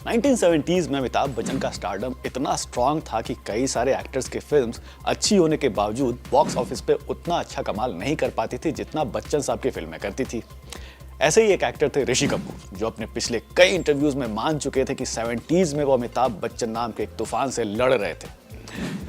1970s में अमिताभ बच्चन का stardom इतना स्ट्रांग था कि कई सारे एक्टर्स की फिल्म्स अच्छी होने के बावजूद बॉक्स ऑफिस पे उतना अच्छा कमाल नहीं कर पाती थी जितना बच्चन साहब की फिल्में करती थी। ऐसे ही एक एक्टर थे ऋषि कपूर, जो अपने पिछले कई इंटरव्यूज में मान चुके थे कि 70s में वो अमिताभ बच्चन नाम के एक तूफान से लड़ रहे थे।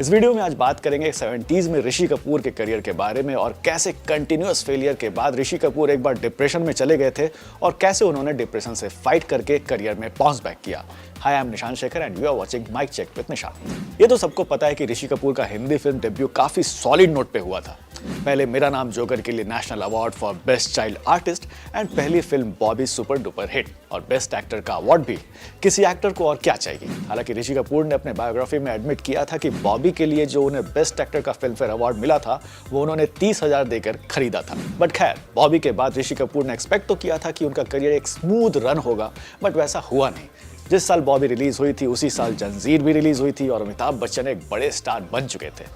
इस वीडियो में आज बात करेंगे 70s में ऋषि कपूर के करियर के बारे में और कैसे कंटिन्यूअस फेलियर के बाद ऋषि कपूर एक बार डिप्रेशन में चले गए थे और कैसे उन्होंने डिप्रेशन से फाइट करके करियर में बाउंस बैक किया। हाय, I am Nishan Shekhar and you are watching mic check with Nishan. ये तो सबको पता है कि ऋषि कपूर का हिंदी फिल्म डेब्यू काफी सॉलिड नोट पे हुआ था। पहले मेरा नाम जोकर के लिए national award for best child artist and पहली film Bobby super duper hit और बेस्ट एक्टर का अवार्ड भी। किसी एक्टर को और क्या चाहिए। हालांकि ऋषि कपूर ने अपने बायोग्राफी में एडमिट किया था कि बॉबी के लिए जो उन्हें बेस्ट एक्टर का फिल्म फेयर अवार्ड मिला था वो उन्होंने 30,000 देकर खरीदा था। बट खैर, बॉबी के बाद ऋषि कपूर ने एक्सपेक्ट तो किया था कि उनका करियर एक स्मूथ रन होगा, बट वैसा हुआ नहीं। जिस साल बॉबी रिलीज हुई थी उसी साल जंजीर भी रिलीज हुई थी और अमिताभ बच्चन एक बड़े स्टार बन चुके थे।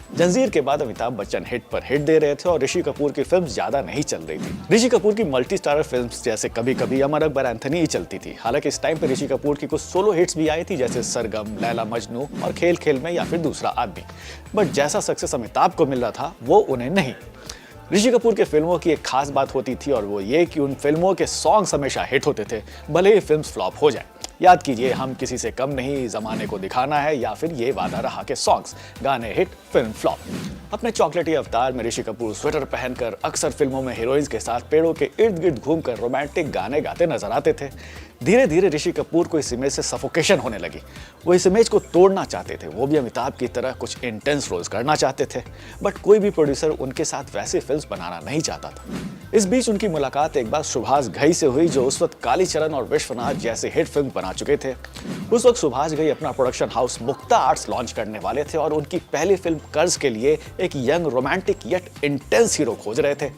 जंजीर के बाद अमिताभ बच्चन हिट पर हिट दे रहे थे और ऋषि कपूर की फिल्म्स ज्यादा नहीं चल रही थी। ऋषि कपूर की मल्टी स्टारर फिल्म्स जैसे कभी कभी अमर अकबर एंथनी ही चलती थी। हालांकि इस टाइम पे ऋषि कपूर की कुछ सोलो हिट्स भी आई थी जैसे सरगम, लैला मजनू और खेल खेल में या फिर दूसरा आदमी। बट जैसा सक्सेस अमिताभ को मिल रहा था वो उन्हें नहीं। ऋषि कपूर के फिल्मों की एक खास बात होती थी और वो ये कि उन फिल्मों के सॉन्ग्स हमेशा हिट होते थे, भले ही फिल्म्स फ्लॉप हो जाए। याद कीजिए, हम किसी से कम नहीं, जमाने को दिखाना है या फिर ये वादा रहा के सॉन्ग्स, गाने हिट, फिल्म फ्लॉप। अपने चॉकलेटी अवतार में ऋषि कपूर स्वेटर पहनकर अक्सर फिल्मों में हीरोइंस के साथ पेड़ों के इर्द गिर्द घूमकर रोमांटिक गाने गाते नजर आते थे। धीरे धीरे ऋषि कपूर को इस इमेज से सफोकेशन होने लगी। वो इस इमेज को तोड़ना चाहते थे। वो भी अमिताभ की तरह कुछ इंटेंस रोल्स करना चाहते थे, बट कोई भी प्रोड्यूसर उनके साथ वैसे फिल्म्स बनाना नहीं चाहता था। इस बीच उनकी मुलाकात एक बार सुभाष घई से हुई, जो उस वक्त कालीचरण और विश्वनाथ जैसे हिट फिल्म बना चुके थे। उस वक्त सुभाष घई अपना प्रोडक्शन हाउस मुक्ता आर्ट्स लॉन्च करने वाले थे और उनकी पहली फिल्म कर्ज के लिए एक young romantic yet intense hero खोज रहे थे।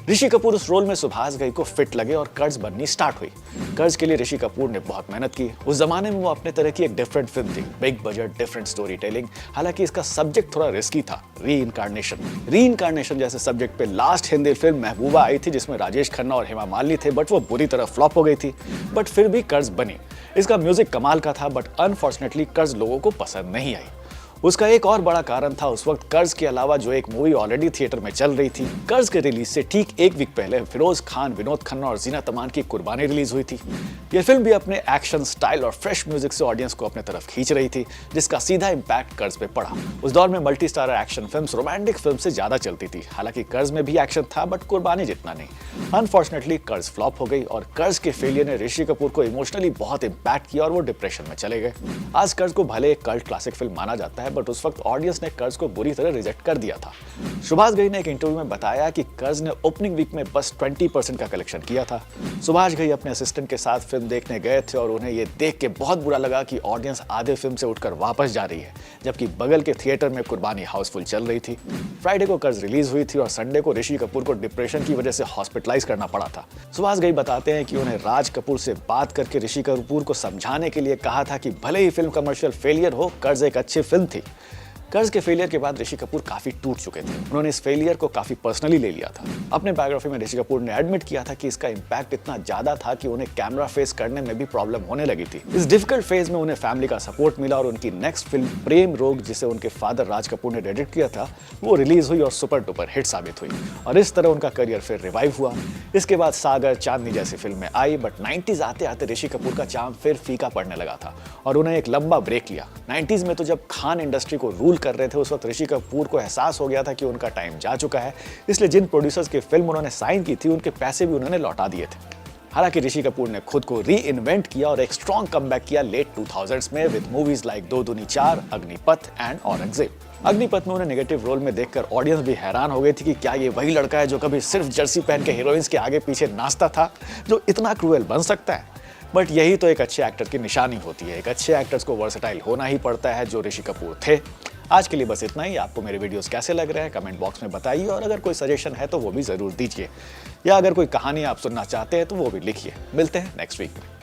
ऋषि कपूर उस रोल में सुभाष घई को फिट लगे और कर्ज बननी स्टार्ट हुई। कर्ज के लिए ऋषि कपूर ने बहुत मेहनत की। उस जमाने में वो अपने तरह की एक डिफरेंट फिल्म थी, big budget, different story telling. हालांकि इसका सब्जेक्ट थोड़ा रिस्की था, री इनकारनेशन जैसे सब्जेक्ट पे लास्ट हिंदी फिल्म महबूबा आई थी जिसमें राजेश खन्ना और हेमा मालिनी थे, बट वो बुरी तरह फ्लॉप हो गई थी। बट फिर भी कर्ज बनी। इसका म्यूजिक कमाल का था, बट अनफॉर्चुनेटली कर्ज लोगों को पसंद नहीं आई। उसका एक और बड़ा कारण था, उस वक्त कर्ज के अलावा जो एक मूवी ऑलरेडी थिएटर में चल रही थी। कर्ज के रिलीज से ठीक एक वीक पहले फिरोज खान, विनोद खन्ना और जीनत अमान की कुर्बानी रिलीज हुई थी। यह फिल्म भी अपने एक्शन स्टाइल और फ्रेश म्यूजिक से ऑडियंस को अपने तरफ खींच रही थी, जिसका सीधा इम्पैक्ट कर्ज पे पड़ा। उस दौर में multi starrer action films romantic film से ज्यादा चलती थी। हालांकि कर्ज में भी एक्शन था, बट कुर्बानी जितना नहीं। अनफॉर्चुनेटली कर्ज फ्लॉप हो गई और कर्ज के फेलियर ने ऋषि कपूर को इमोशनली बहुत इम्पैक्ट किया और वो डिप्रेशन में चले गए। आज कर्ज को भले एक कल्ट क्लासिक फिल्म माना जाता है, बट उस वक्त ऑडियंस ने कर्ज को बुरी तरह रिजेक्ट कर दिया था। सुभाष घई ने एक इंटरव्यू में बताया कि कर्ज ने ओपनिंग वीक में बस 20% का कलेक्शन किया था। सुभाष घई अपने असिस्टेंट के साथ फिल्म देखने गए थे और उन्हें यह देख के बहुत बुरा लगा कि ऑडियंस आधे फिल्म से उठकर वापस जा रही है, जबकि बगल के थिएटर में कुर्बानी हाउसफुल चल रही थी। फ्राइडे को कर्ज रिलीज हुई थी और संडे को ऋषि कपूर को डिप्रेशन की वजह से हॉस्पिटलाइज करना पड़ा था। सुभाष घई बताते हैं कि उन्हें राज कपूर से बात करके ऋषि कपूर को समझाने के लिए कहा था कि भले ही फिल्म कमर्शियल फेलियर हो, कर्ज एक अच्छी फिल्म थी। कर्ज के फेलियर के बाद ऋषि कपूर काफी टूट चुके थे। उन्होंने इस फेलियर को काफी पर्सनली ले लिया था। अपने बायोग्राफी में ऋषि कपूर ने एडमिट किया था कि इसका इम्पैक्ट इतना ज्यादा था कि उन्हें कैमरा फेस करने में भी प्रॉब्लम होने लगी थी। इस डिफिकल्ट फेज में उन्हें फैमिली का सपोर्ट मिला और उनकी नेक्स्ट फिल्म प्रेम रोग, जिसे उनके फादर राज कपूर ने डायरेक्ट किया था, वो रिलीज हुई और सुपर डुपर हिट साबित हुई और इस तरह उनका करियर फिर रिवाइव हुआ। इसके बाद सागर, चांदनी जैसी फिल्में आई, बट 90s आते आते ऋषि कपूर का चार्म फिर फीका पड़ने लगा था और उन्हें एक लंबा ब्रेक लिया। 90s में तो जब खान इंडस्ट्री को रूल कर रहे थे, उस वक्त ऋषि कपूर को एहसास हो गया था कि उनका टाइम जा चुका है। इसलिए जिन प्रोड्यूसर्स की फिल्म उन्होंने साइन की थी, उनके पैसे भी उन्होंने लौटा दिए थे। हालांकि ऋषि कपूर ने खुद को री इन्वेंट किया और एक स्ट्रॉन्ग कमबैक किया लेट 2000s में विद मूवीज लाइक दो दूनी चार, अग्निपथ एंड औरंगजेब। अग्निपथ में उन्हें नेगेटिव रोल में देखकर ऑडियंस भी हैरान हो गई थी कि क्या ये वही लड़का है जो कभी सिर्फ जर्सी पहन के हीरोइंस के आगे पीछे नाचता था, जो इतना क्रूएल बन सकता है। बट यही तो एक अच्छे एक्टर की निशानी होती है। एक अच्छे एक्टर्स को वर्सेटाइल होना ही पड़ता है, जो ऋषि कपूर थे। आज के लिए बस इतना ही। आपको मेरे वीडियोस कैसे लग रहे हैं कमेंट बॉक्स में बताइए और अगर कोई सजेशन है तो वो भी जरूर दीजिए, या अगर कोई कहानी आप सुनना चाहते हैं तो वो भी लिखिए। मिलते हैं नेक्स्ट वीक में।